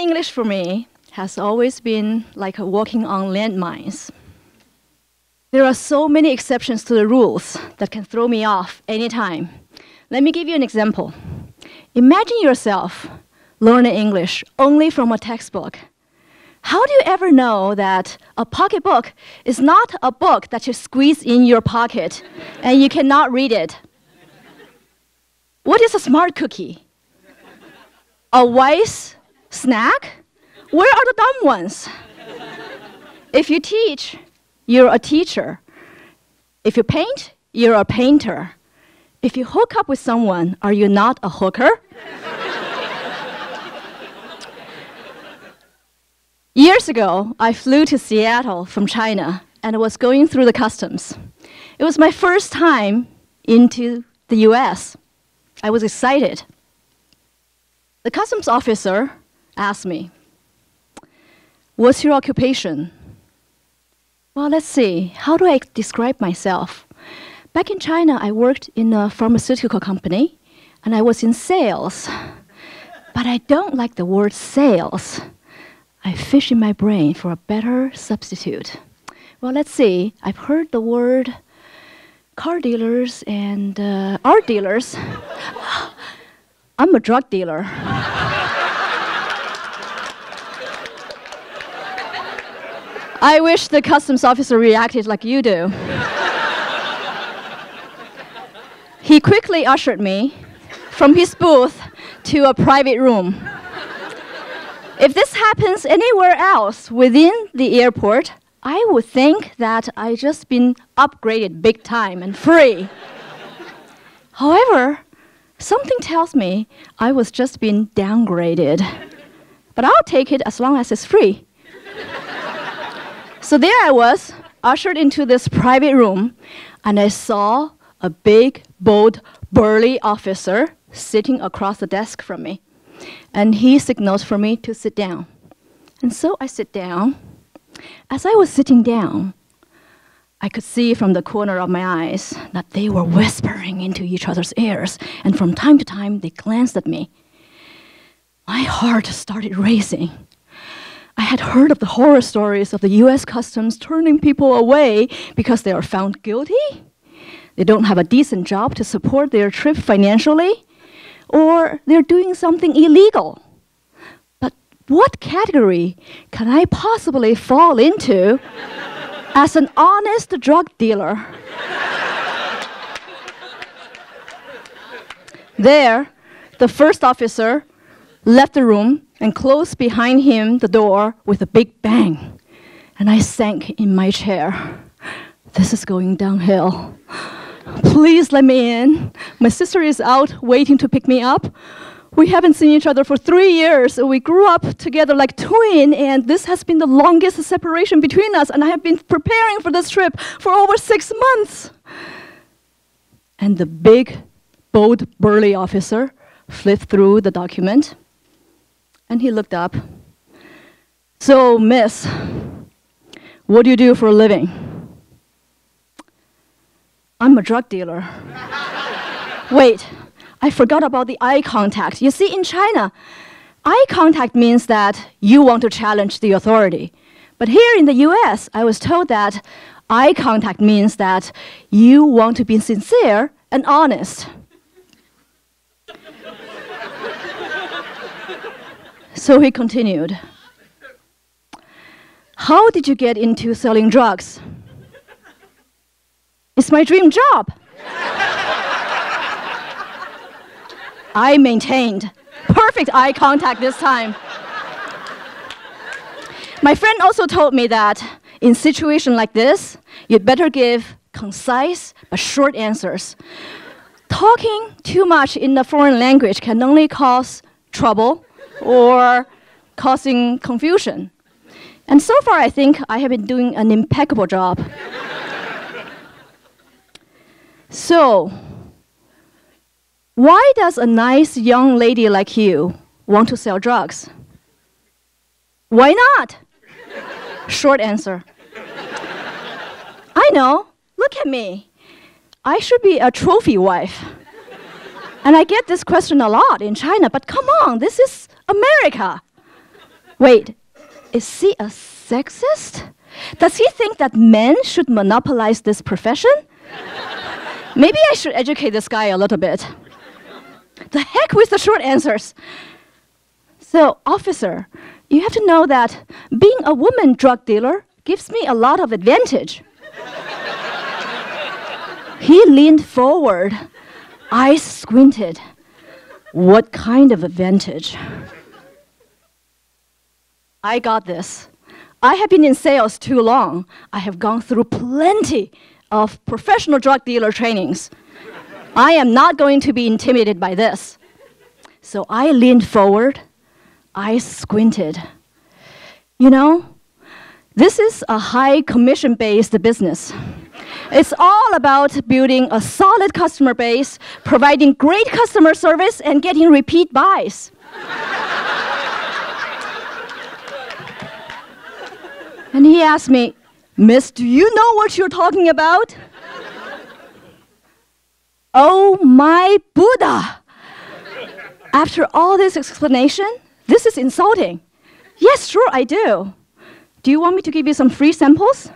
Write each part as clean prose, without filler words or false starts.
English for me has always been like walking on landmines. There are so many exceptions to the rules that can throw me off anytime. Let me give you an example. Imagine yourself learning English only from a textbook. How do you ever know that a pocketbook is not a book that you squeeze in your pocket and you cannot read it? What is a smart cookie? A wise snack? Where are the dumb ones? If you teach, you're a teacher. If you paint, you're a painter. If you hook up with someone, are you not a hooker? Years ago, I flew to Seattle from China and was going through the customs. It was my first time into the US. I was excited. The customs officer asked me, "What's your occupation?" Well, let's see. How do I describe myself? Back in China, I worked in a pharmaceutical company, and I was in sales. But I don't like the word sales. I fish in my brain for a better substitute. Well, let's see. I've heard the word car dealers and art dealers. I'm a drug dealer. I wish the customs officer reacted like you do. He quickly ushered me from his booth to a private room. If this happens anywhere else within the airport, I would think that I just been upgraded big time and free. However, something tells me I was just being downgraded. But I'll take it as long as it's free. So there I was, ushered into this private room, and I saw a big, bold, burly officer sitting across the desk from me. And he signaled for me to sit down. And so I sit down. As I was sitting down, I could see from the corner of my eyes that they were whispering into each other's ears, and from time to time they glanced at me. My heart started racing. I had heard of the horror stories of the US Customs turning people away because they are found guilty, they don't have a decent job to support their trip financially, or they're doing something illegal. But what category can I possibly fall into as an honest drug dealer? There, the first officer left the room and closed behind him the door with a big bang. And I sank in my chair. This is going downhill. Please let me in. My sister is out waiting to pick me up. We haven't seen each other for 3 years. We grew up together like twins, and this has been the longest separation between us, and I have been preparing for this trip for over 6 months. And the big, bold, burly officer flipped through the document, and he looked up. "So, miss, what do you do for a living?" "I'm a drug dealer." Wait, I forgot about the eye contact. You see, in China, eye contact means that you want to challenge the authority. But here in the US, I was told that eye contact means that you want to be sincere and honest. So he continued, "How did you get into selling drugs?" "It's my dream job." I maintained perfect eye contact this time. My friend also told me that in situations like this, you'd better give concise but short answers. Talking too much in a foreign language can only cause trouble or causing confusion. And so far, I think I have been doing an impeccable job. So, why does a nice young lady like you want to sell drugs? Why not? Short answer. I know. Look at me. I should be a trophy wife. And I get this question a lot in China, but come on, this is America. Wait, is he a sexist? Does he think that men should monopolize this profession? Maybe I should educate this guy a little bit. The heck with the short answers. So, officer, you have to know that being a woman drug dealer gives me a lot of advantage. He leaned forward, eyes squinted. What kind of advantage? I got this. I have been in sales too long. I have gone through plenty of professional drug dealer trainings. I am not going to be intimidated by this. So I leaned forward, eyes squinted. You know, this is a high commission-based business. It's all about building a solid customer base, providing great customer service, and getting repeat buys. And he asked me, Miss, do you know what you're talking about? Oh my Buddha! After all this explanation, this is insulting. Yes, sure, I do. Do you want me to give you some free samples?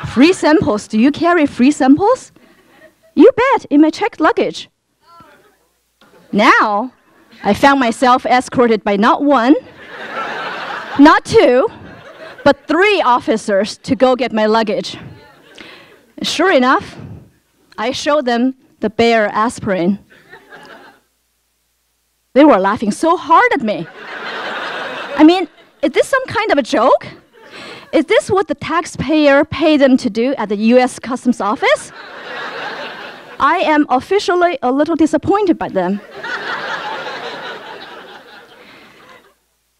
Free samples? Do you carry free samples? You bet, in my checked luggage. Now, I found myself escorted by not one, not two, but 3 officers to go get my luggage. Sure enough, I showed them the Bayer aspirin. They were laughing so hard at me. I mean, is this some kind of a joke? Is this what the taxpayer paid them to do at the US Customs Office? I am officially a little disappointed by them.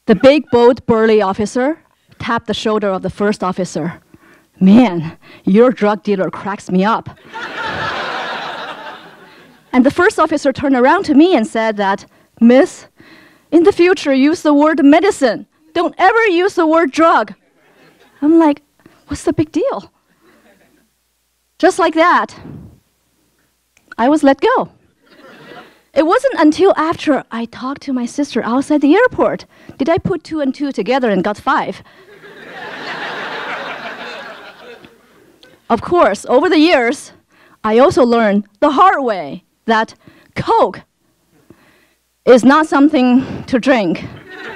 The big, bold, burly officer tapped the shoulder of the first officer. Man, your drug dealer cracks me up. And the first officer turned around to me and said that, Miss, in the future, use the word medicine. Don't ever use the word drug. I'm like, what's the big deal? Just like that, I was let go. It wasn't until after I talked to my sister outside the airport did I put 2 and 2 together and got 5. Of course, over the years, I also learned the hard way that Coke is not something to drink,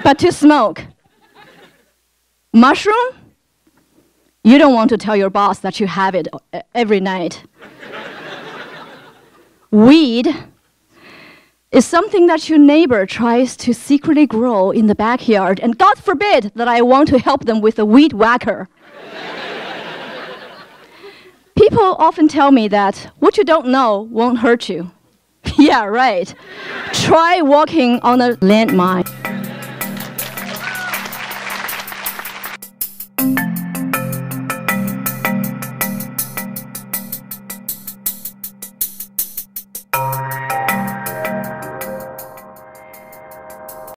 but to smoke. Mushroom? You don't want to tell your boss that you have it every night. Weed is something that your neighbor tries to secretly grow in the backyard, and God forbid that I want to help them with a weed whacker. People often tell me that what you don't know won't hurt you. Yeah, right. Try walking on a landmine.